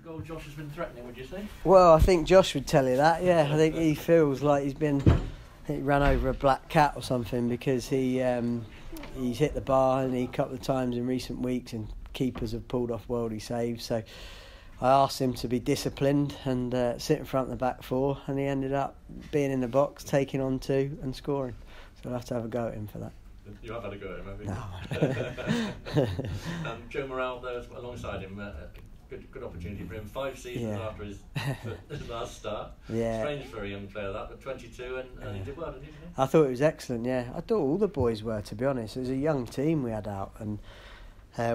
goal Josh has been threatening, would you say? Well, I think Josh would tell you that, yeah. I think he feels like he ran over a black cat or something because he's hit the bar and a couple of times in recent weeks and keepers have pulled off worldly saves. So I asked him to be disciplined and sit in front of the back four, and he ended up being in the box, taking on two and scoring. So I'll have to have a go at him for that. You have had a go at him, have you? No. Joe Morrell there alongside him. Good opportunity for him. 5 seasons after his last start. Yeah. Strange for a young player that, but 22 and he did well, didn't he? I thought it was excellent, yeah. I thought all the boys were, to be honest. It was a young team we had out, and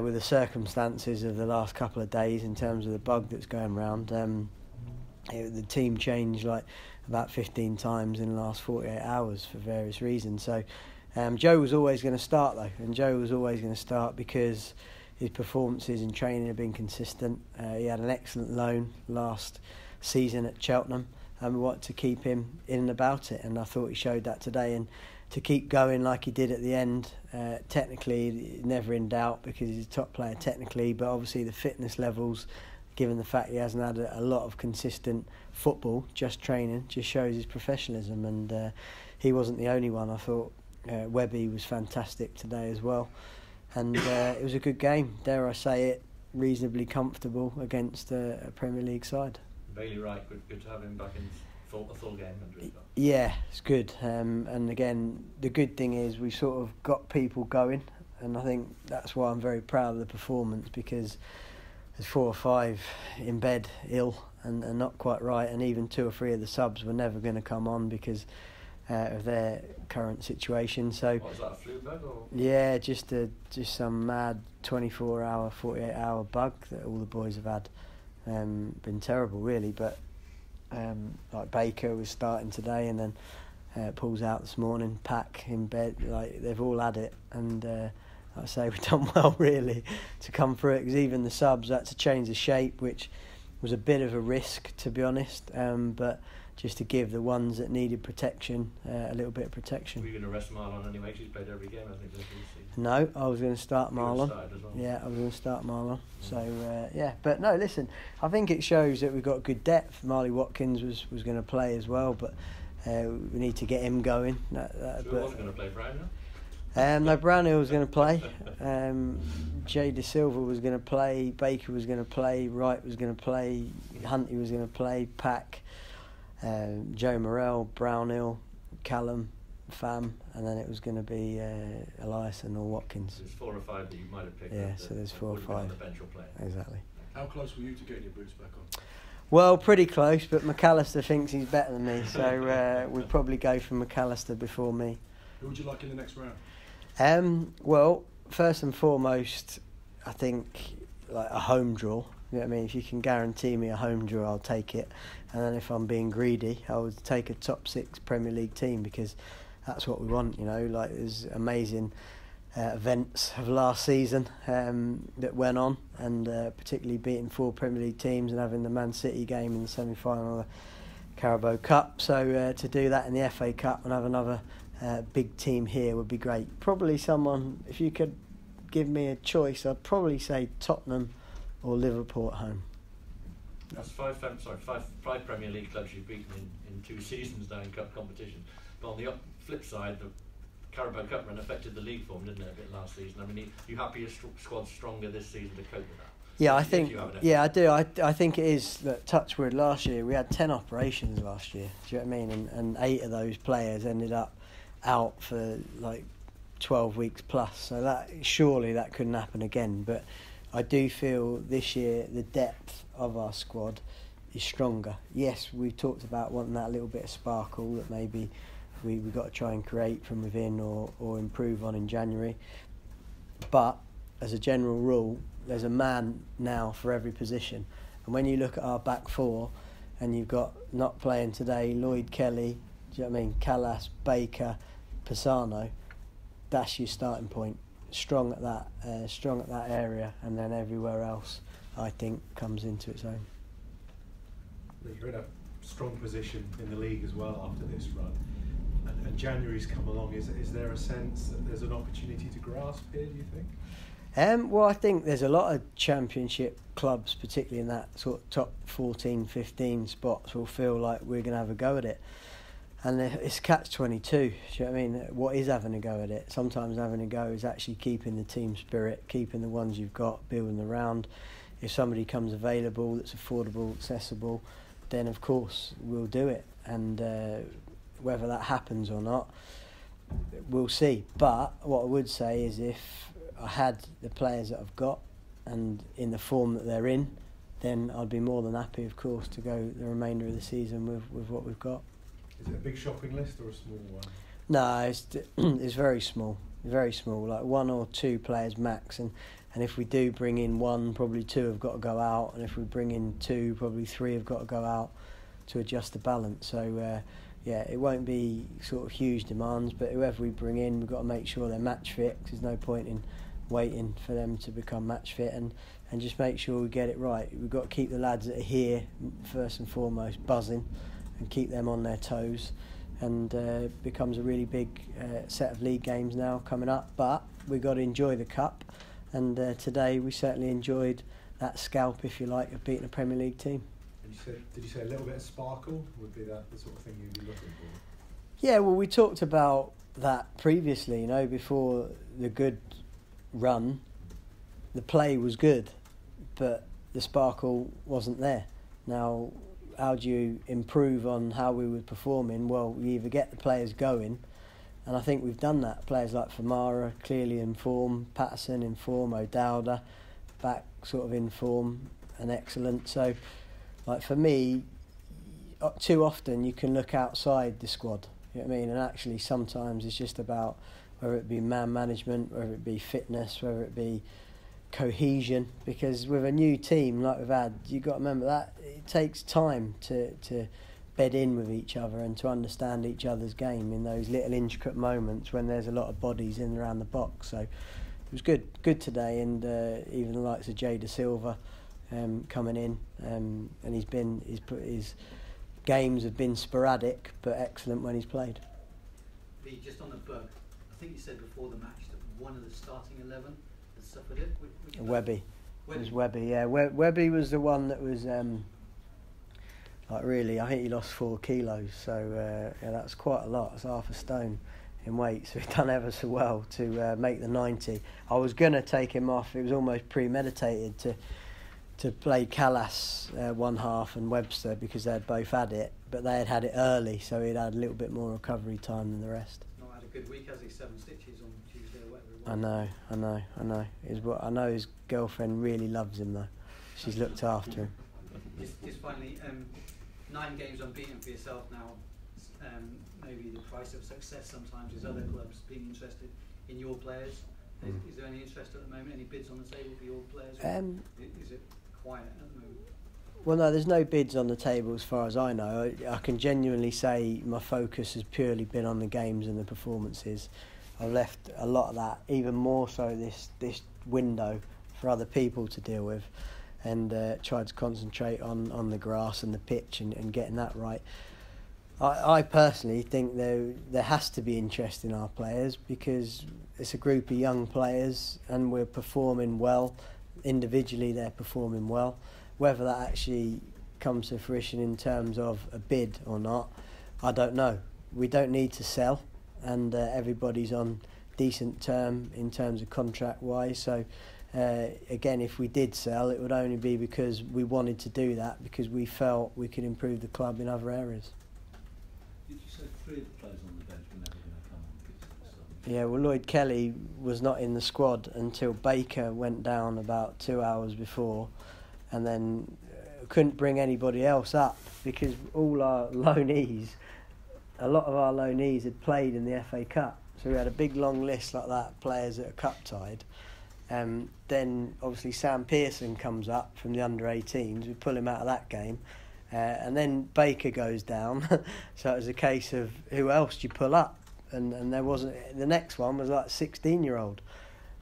with the circumstances of the last couple of days in terms of the bug that's going around, the team changed like about 15 times in the last 48 hours for various reasons. So Joe was always going to start though, and Joe was always going to start because his performances in training have been consistent. He had an excellent loan last season at Cheltenham, and we wanted to keep him in and about it, and I thought he showed that today. And to keep going like he did at the end, technically never in doubt because he's a top player technically, but obviously the fitness levels, given the fact he hasn't had a lot of consistent football, just training, just shows his professionalism. And he wasn't the only one. I thought Webby was fantastic today as well. And it was a good game, dare I say it, reasonably comfortable against a Premier League side. Bailey Wright, good to have him back in a full game under his belt. Yeah, it's good. And again, the good thing is we sort of got people going, and I think that's why I'm very proud of the performance, because there's 4 or 5 in bed ill and not quite right, and even 2 or 3 of the subs were never going to come on because of their current situation. So what, is that a flu bug or? Yeah, just some mad 24-hour, 48-hour bug that all the boys have had. Been terrible really, but like Baker was starting today, and then Paul's out this morning, Pack in bed, like they've all had it. And like I say, we've done well really to come through it, because even the subs had to change the shape, which was a bit of a risk to be honest, but just to give the ones that needed protection a little bit of protection. Were you going to rest Marlon anyway? She's played every game, I think, this season. No, I was going to start Marlon. Well. Yeah, I was going to start Marlon. So, but no, listen, I think it shows that we've got good depth. Marley Watkins was going to play as well, but we need to get him going. Who wasn't going to play, Brownhill? No, Brownhill was going to play. Jay De Silva was going to play. Baker was going to play. Wright was going to play. Huntley was going to play. Pack. Joe Morrell, Brownhill, Callum, Fam, and then it was going to be Eliasson or Watkins. There's 4 or 5 that you might have picked. Yeah, so there's 4 or 5. On the bench will play. Exactly. How close were you to getting your boots back on? Well, pretty close, but McAllister thinks he's better than me, so we'll probably go for McAllister before me. Who would you like in the next round? Well, first and foremost, I think like a home draw. You know what I mean? If you can guarantee me a home draw, I'll take it. And then if I'm being greedy, I would take a top 6 Premier League team, because that's what we want, you know. Like, there's amazing events of last season that went on, and particularly beating 4 Premier League teams and having the Man City game in the semi-final of the Carabao Cup. So to do that in the FA Cup and have another big team here would be great. Probably someone, if you could give me a choice, I'd probably say Tottenham or Liverpool at home. That's 5 Premier League clubs you've beaten in 2 seasons now in cup competition. But on the flip side, the Carabao Cup run affected the league form, didn't it, a bit last season? I mean, you happy your squad's stronger this season to cope with that? Yeah, I think. Yeah, I do. I think it is that touchwood. Last year we had 10 operations last year. Do you know what I mean? And 8 of those players ended up out for like 12 weeks plus. So that surely that couldn't happen again. But I do feel this year the depth of our squad is stronger. Yes, we've talked about wanting that little bit of sparkle that maybe we've got to try and create from within or improve on in January. But as a general rule, there's a man now for every position. And when you look at our back 4 and you've got not playing today Lloyd Kelly, do you know what I mean, Callas, Baker, Pisano, that's your starting point. Strong at that area, and then everywhere else I think comes into its own. You're in a strong position in the league as well after this run, and January's come along. Is there a sense that there's an opportunity to grasp here, do you think? Well, I think there's a lot of championship clubs, particularly in that sort of top 14, 15 spots, will feel like we're going to have a go at it. And it's catch-22, do you know what I mean? What is having a go at it? Sometimes having a go is actually keeping the team spirit, keeping the ones you've got, building around. If somebody comes available that's affordable, accessible, then of course we'll do it. And whether that happens or not, we'll see. But what I would say is if I had the players that I've got and in the form that they're in, then I'd be more than happy, of course, to go the remainder of the season with what we've got. Is it a big shopping list or a small one? No, it's very small, like 1 or 2 players max, and if we do bring in 1, probably 2 have got to go out, and if we bring in 2, probably 3 have got to go out to adjust the balance. So it won't be sort of huge demands, but whoever we bring in, we've got to make sure they're match fit, 'cause there's no point in waiting for them to become match fit, and just make sure we get it right. We've got to keep the lads that are here first and foremost buzzing and keep them on their toes, and becomes a really big set of league games now coming up, but we've got to enjoy the cup, and today we certainly enjoyed that scalp, if you like, of beating a Premier League team. Did you say a little bit of sparkle would be that the sort of thing you'd be looking for? Yeah, well, we talked about that previously, you know, before the good run, the play was good, but the sparkle wasn't there. Now, how do you improve on how we were performing? Well, you either get the players going, and I think we've done that. Players like Famara, clearly in form, Patterson in form, O'Dowda back sort of in form and excellent. So, like for me, too often you can look outside the squad, you know what I mean? And actually sometimes it's just about whether it be man management, whether it be fitness, whether it be cohesion, because with a new team like we've had, you've got to remember that it takes time to bed in with each other and to understand each other's game in those little intricate moments when there's a lot of bodies in and around the box. So it was good today, and even the likes of Jay Da Silva coming in, and his games have been sporadic but excellent when he's played. Lee, just on the bug, I think you said before the match that one of the starting 11 had suffered it. Which Webby. It was Webby, yeah. Webby was the one that was like really, I think he lost 4 kilos, so that's quite a lot. It's half a stone in weight, so he'd done ever so well to make the 90. I was going to take him off. It was almost premeditated to play Callas one half and Webster, because they'd both had it, but they had it early, so he'd had a little bit more recovery time than the rest. Not had a good week, has he? 7 stitches on Tuesday or whatever it was. I know his girlfriend really loves him though. She's looked after him. Just finally, 9 games unbeaten for yourself now. Maybe the price of success sometimes is other clubs being interested in your players. Is there any interest at the moment? Any bids on the table for your players? Is it quiet at the moment? Well, no, there's no bids on the table as far as I know. I can genuinely say my focus has purely been on the games and the performances. I've left a lot of that, even more so this window, for other people to deal with, and tried to concentrate on the grass and the pitch and getting that right. I personally think there has to be interest in our players, because it's a group of young players and we're performing well. Individually they're performing well. Whether that actually comes to fruition in terms of a bid or not, I don't know. We don't need to sell, and everybody's on decent term in terms of contract wise, so again, if we did sell, it would only be because we wanted to do that, because we felt we could improve the club in other areas. Did you say 3 of the players on the bench were never going to come on pitch? Yeah, well, Lloyd Kelly was not in the squad until Baker went down about 2 hours before, and then couldn't bring anybody else up, because all our loanees, a lot of our loanees had played in the FA Cup, so we had a big long list like that, players that are cup tied. Then obviously Sam Pearson comes up from the under-18s, we pull him out of that game, and then Baker goes down, so it was a case of who else do you pull up, and there wasn't. The next one was like a 16-year-old,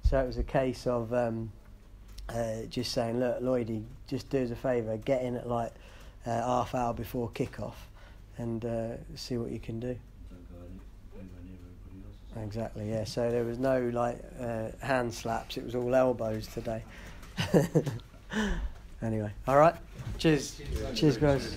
so it was a case of just saying, look, Lloydie, just do us a favour, get in at like half hour before kick-off and see what you can do. Don't go anywhere near everybody else. Exactly, yeah. So there was no hand slaps, it was all elbows today. Anyway, all right. Cheers. Cheers, guys.